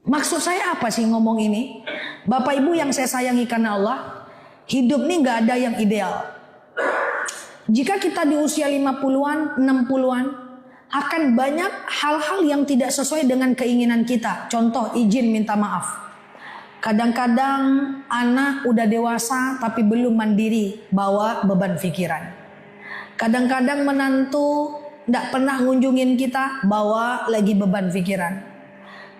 Maksud saya apa sih ngomong ini? Bapak Ibu yang saya sayangi karena Allah, hidup nih gak ada yang ideal. Jika kita di usia 50-an, 60-an, akan banyak hal-hal yang tidak sesuai dengan keinginan kita. Contoh, izin minta maaf. Kadang-kadang anak udah dewasa tapi belum mandiri, bawa beban pikiran. Kadang-kadang menantu gak pernah ngunjungin kita, bawa lagi beban pikiran.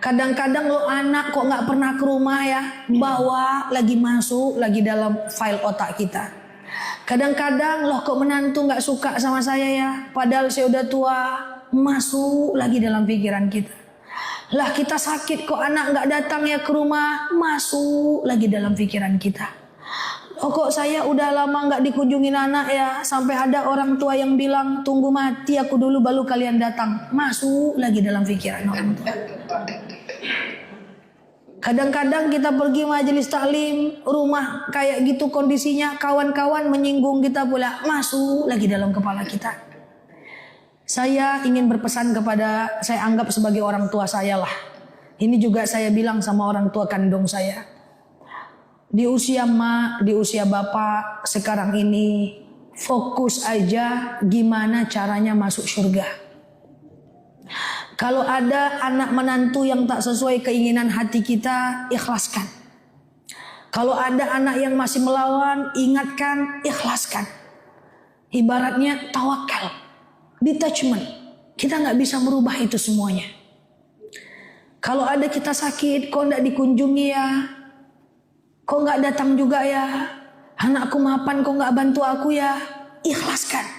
Kadang-kadang lo anak kok gak pernah ke rumah ya, bawa lagi masuk lagi dalam file otak kita. Kadang-kadang loh kok menantu gak suka sama saya ya, padahal saya udah tua, masuk lagi dalam pikiran kita. Lah kita sakit kok anak gak datang ya ke rumah, masuk lagi dalam pikiran kita. Oh kok saya udah lama gak dikunjungin anak ya, sampai ada orang tua yang bilang tunggu mati aku dulu baru kalian datang, masuk lagi dalam pikiran orang tua. Kadang-kadang kita pergi majelis taklim, rumah kayak gitu kondisinya, kawan-kawan menyinggung kita pula, masuk lagi dalam kepala kita. Saya ingin berpesan kepada, saya anggap sebagai orang tua saya lah. Ini juga saya bilang sama orang tua kandung saya. Di usia mak, di usia bapak sekarang ini, fokus aja gimana caranya masuk surga. Kalau ada anak menantu yang tak sesuai keinginan hati kita, ikhlaskan. Kalau ada anak yang masih melawan, ingatkan, ikhlaskan. Ibaratnya tawakal, detachment. Kita gak bisa merubah itu semuanya. Kalau ada kita sakit, kok gak dikunjungi ya? Kok gak datang juga ya? Anakku mapan, kok gak bantu aku ya? Ikhlaskan.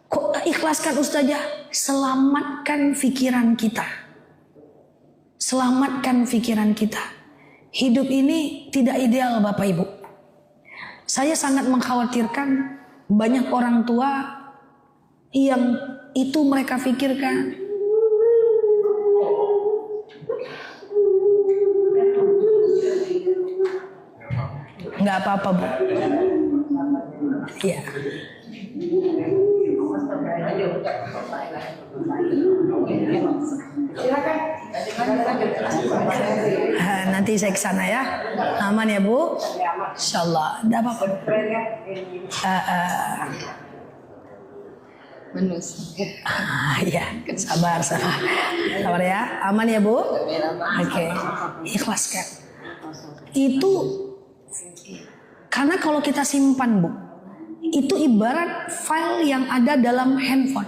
Kok ikhlaskan Ustazah? Selamatkan pikiran kita. Selamatkan pikiran kita. Hidup ini tidak ideal Bapak Ibu. Saya sangat mengkhawatirkan banyak orang tua yang itu mereka pikirkan. Nggak apa-apa Bu. Iya. Nanti saya kesana ya. Aman ya Bu? Insyaallah. Tidak apa-apa. Ya, sabar ya. Aman ya Bu? Oke. Ikhlaskan. Itu karena kalau kita simpan Bu, itu ibarat file yang ada dalam handphone.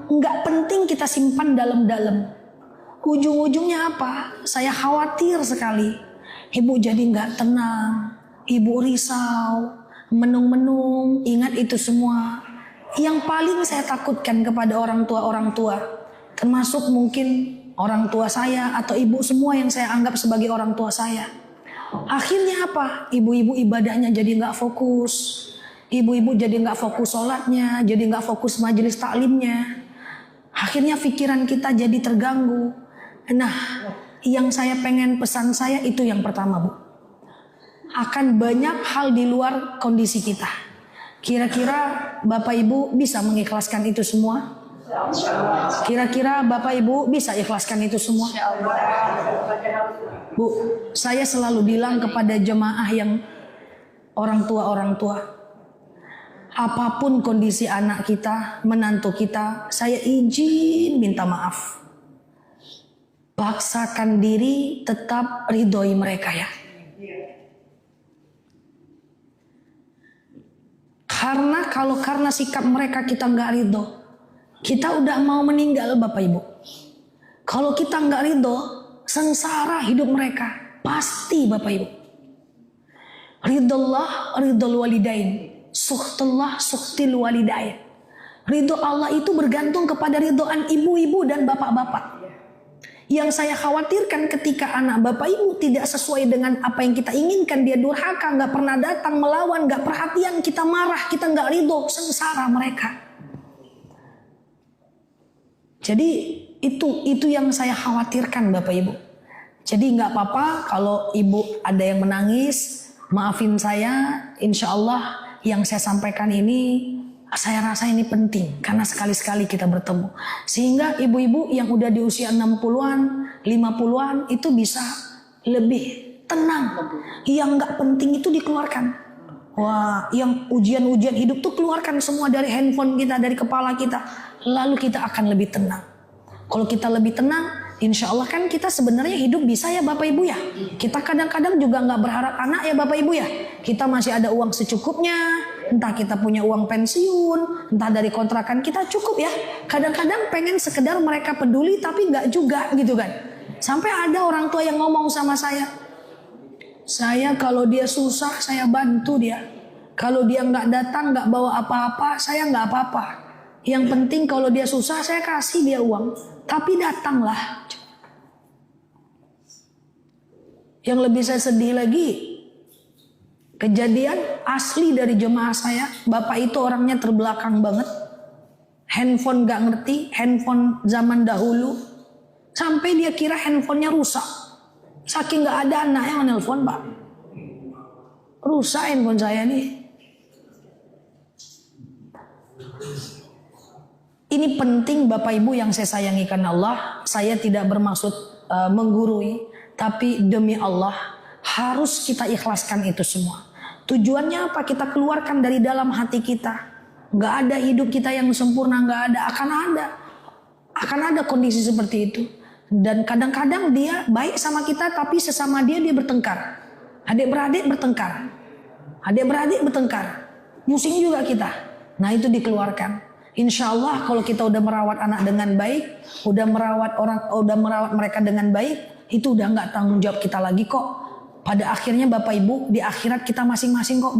Nggak penting kita simpan dalam-dalam. Ujung-ujungnya apa? Saya khawatir sekali. Ibu jadi nggak tenang. Ibu risau, menung-menung, ingat itu semua. Yang paling saya takutkan kepada orang tua, termasuk mungkin orang tua saya atau ibu semua yang saya anggap sebagai orang tua saya. Akhirnya apa? Ibu-ibu ibadahnya jadi nggak fokus. Ibu-ibu jadi nggak fokus sholatnya, jadi nggak fokus majelis taklimnya. Akhirnya pikiran kita jadi terganggu. Nah, yang saya pengen pesan saya itu yang pertama Bu. Akan banyak hal di luar kondisi kita. Kira-kira Bapak Ibu bisa mengikhlaskan itu semua? Kira-kira Bapak Ibu bisa ikhlaskan itu semua? Bu, saya selalu bilang kepada jemaah yang orang tua, apapun kondisi anak kita, menantu kita, saya izin minta maaf. Paksakan diri tetap ridhoi mereka ya. Karena kalau karena sikap mereka kita nggak ridho, kita udah mau meninggal Bapak Ibu. Kalau kita nggak ridho, sengsara hidup mereka pasti Bapak Ibu. Ridullah ridul walidain, suhtullah suhtil walidain. Ridho Allah itu bergantung kepada ridhoan ibu-ibu dan bapak-bapak. Yang saya khawatirkan ketika anak Bapak Ibu tidak sesuai dengan apa yang kita inginkan, dia durhaka, nggak pernah datang, melawan, nggak perhatian, kita marah, kita nggak ridho, sengsara mereka. Jadi itu yang saya khawatirkan Bapak Ibu. Jadi nggak apa-apa kalau ibu ada yang menangis, maafin saya. Insya Allah yang saya sampaikan ini Saya rasa ini penting karena sekali-sekali kita bertemu. Sehingga ibu-ibu yang udah di usia 60-an, 50-an itu bisa lebih tenang. Yang nggak penting itu dikeluarkan. Wah, yang ujian-ujian hidup tuh keluarkan semua dari handphone kita, dari kepala kita. Lalu kita akan lebih tenang. Kalau kita lebih tenang, insya Allah kan kita sebenarnya hidup bisa ya Bapak Ibu ya. Kita kadang-kadang juga nggak berharap anak ya Bapak Ibu ya. Kita masih ada uang secukupnya. Entah kita punya uang pensiun, entah dari kontrakan kita cukup ya. Kadang-kadang pengen sekedar mereka peduli tapi nggak juga gitu kan. Sampai ada orang tua yang ngomong sama saya kalau dia susah saya bantu dia. Kalau dia nggak datang nggak bawa apa-apa saya nggak apa-apa. Yang penting kalau dia susah saya kasih dia uang. Tapi datanglah. Yang lebih saya sedih lagi, kejadian asli dari jemaah saya. Bapak itu orangnya terbelakang banget. Handphone nggak ngerti, handphone zaman dahulu. Sampai dia kira handphonenya rusak. Saking gak ada anak yang menelpon Pak. Rusak handphone saya nih. Ini penting Bapak Ibu yang saya sayangi karena Allah. Saya tidak bermaksud menggurui. Tapi demi Allah harus kita ikhlaskan itu semua. Tujuannya apa? Kita keluarkan dari dalam hati kita. Gak ada hidup kita yang sempurna. Gak ada. Akan ada kondisi seperti itu. Dan kadang-kadang dia baik sama kita tapi sesama dia bertengkar. Adik-beradik bertengkar. Pusing juga kita. Nah itu dikeluarkan. Insya Allah kalau kita udah merawat anak dengan baik, udah merawat mereka dengan baik, itu udah nggak tanggung jawab kita lagi kok. Pada akhirnya Bapak Ibu di akhirat kita masing-masing kok.